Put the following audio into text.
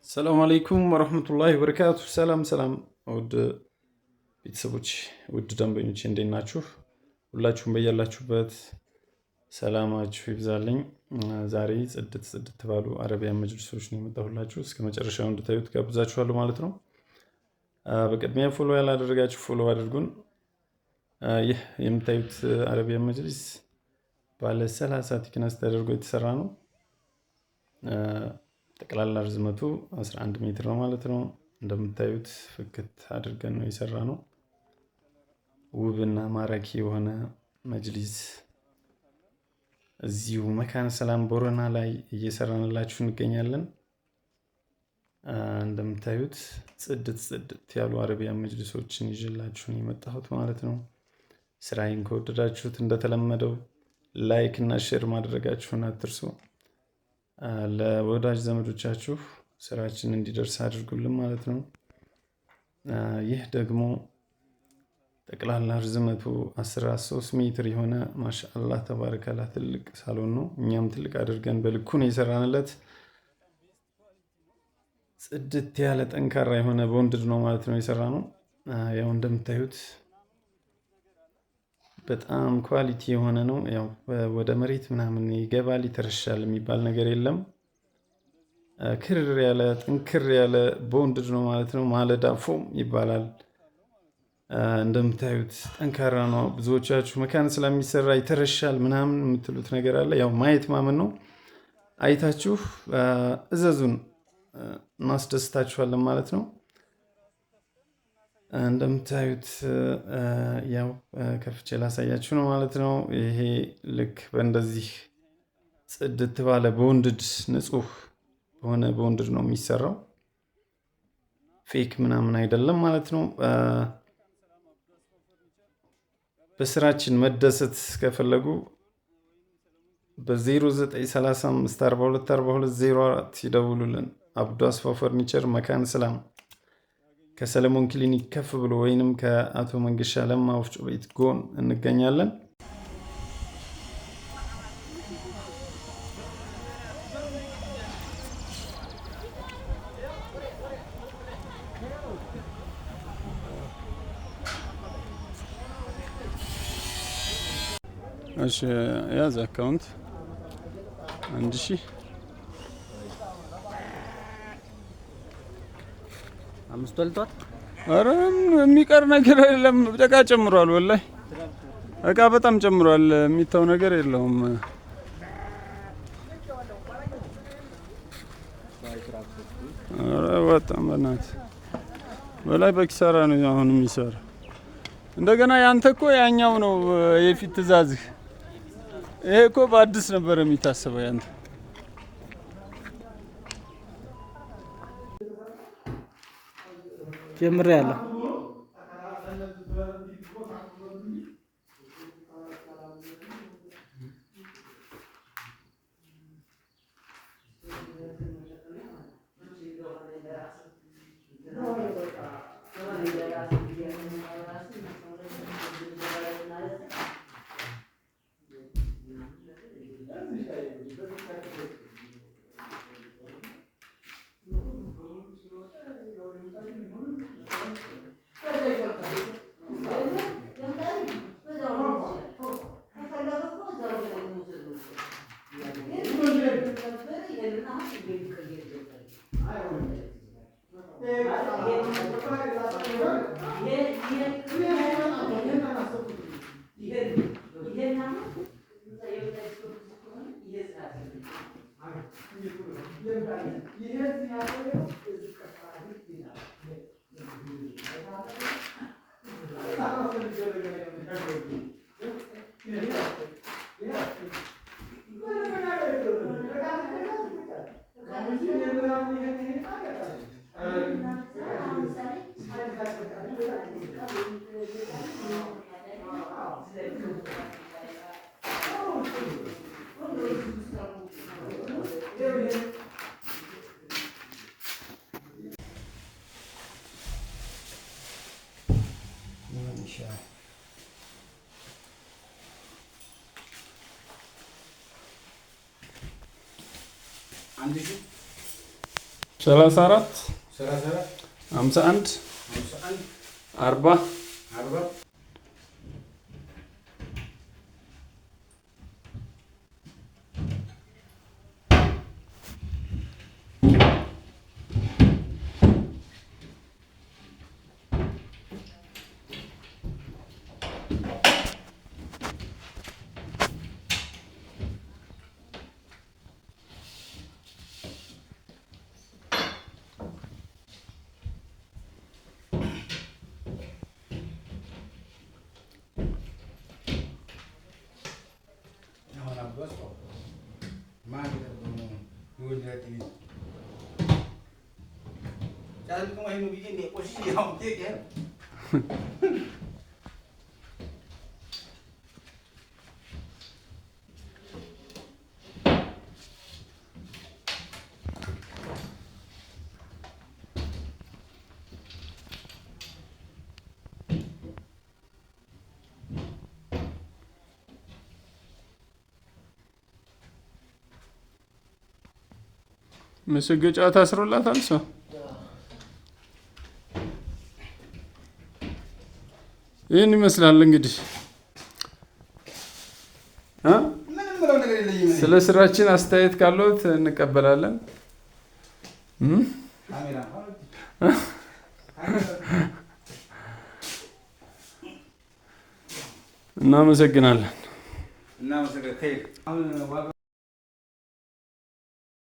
ሰላም አለይኩም ወረህመቱላሂ ወበረካቱ። ሰላም ሰላም፣ ውድ ቤተሰቦች፣ ውድ ደንበኞች እንዴት ናችሁ? ሁላችሁም በያላችሁበት ሰላማችሁ ይብዛልኝ። ዛሬ ጽድት ባሉ አረቢያን መጅልሶች ነው የመጣሁላችሁ። እስከ መጨረሻው እንድታዩት ጋብዛችኋለሁ ማለት ነው። በቅድሚያ ፎሎ ያላደረጋችሁ ፎሎ አድርጉን። ይህ የምታዩት አረቢያን መጅሊስ ባለ 30 ቲክነስ ተደርጎ የተሰራ ነው። ጠቅላላ ርዝመቱ 11 ሜትር ነው ማለት ነው። እንደምታዩት ፍክት አድርገን ነው የሰራ ነው። ውብና ማራኪ የሆነ መጅሊስ እዚሁ መካነ ሰላም ቦረና ላይ እየሰራንላችሁ እንገኛለን። እንደምታዩት ጽድት ያሉ አረቢያን መጅሊሶችን ይዤላችሁ ነው የመጣሁት ማለት ነው። ስራዬን ከወደዳችሁት እንደተለመደው ላይክ እና ሼር ማድረጋችሁን አትርሱ። ለወዳጅ ዘመዶቻችሁ ስራችን እንዲደርስ አድርጉልን ማለት ነው። ይህ ደግሞ ጠቅላላ ርዝመቱ 13 ሜትር የሆነ ማሻአላህ ተባረከላ ትልቅ ሳሎን ነው። እኛም ትልቅ አድርገን በልኩ ነው የሰራንለት። ጽድት ያለ ጠንካራ የሆነ ቦንድድ ነው ማለት ነው የሰራ ነው። ያው እንደምታዩት በጣም ኳሊቲ የሆነ ነው። ያው ወደ መሬት ምናምን ይገባል ይተረሻል የሚባል ነገር የለም። ክርር ያለ ጥንክር ያለ ቦንድድ ነው ማለት ነው። ማለዳ ፎም ይባላል። እንደምታዩት ጠንካራ ነው። ብዙዎቻችሁ መካነ ስለሚሰራ ይተረሻል ምናምን የምትሉት ነገር አለ። ያው ማየት ማመን ነው። አይታችሁ እዘዙን፣ እናስደስታችኋለን ማለት ነው። እንደምታዩት ያው ከፍቼ ላሳያችሁ ነው ማለት ነው። ይሄ ልክ በእንደዚህ ጽድት ባለ ቦንድድ ንጹህ በሆነ ቦንድድ ነው የሚሰራው። ፌክ ምናምን አይደለም ማለት ነው። በስራችን መደሰት ከፈለጉ በ0935424204 ይደውሉልን። አብዱ አስፋ ፈርኒቸር መካነ ሰላም ከሰለሞን ክሊኒክ ከፍ ብሎ ወይንም ከአቶ መንገሻ ለማ ወፍጮ ቤት ጎን እንገኛለን። እሺ ያዝ አካውንት 1000 አምስት ወልቷት። ኧረ የሚቀር ነገር የለም። እቃ ጨምሯል። ወላሂ እቃ በጣም ጨምሯል። የሚታው ነገር የለውም። ኧረ በጣም በእናትህ ወላሂ በኪሳራ ነው አሁን የሚሰራ። እንደገና ያንተ እኮ ያኛው ነው የፊት ትእዛዝህ። ይሄ እኮ በአዲስ ነበር የሚታሰበው ያንተ። ጀምሬያለሁ። 34 34 51 51 40 40 Jangan kau main bikin dia posisi yang dia kan. መስገጫ ታስሮላታል ሰው ይህን ይመስላል እንግዲህ ስለ ስራችን አስተያየት ካለዎት እንቀበላለን። እናመሰግናለን።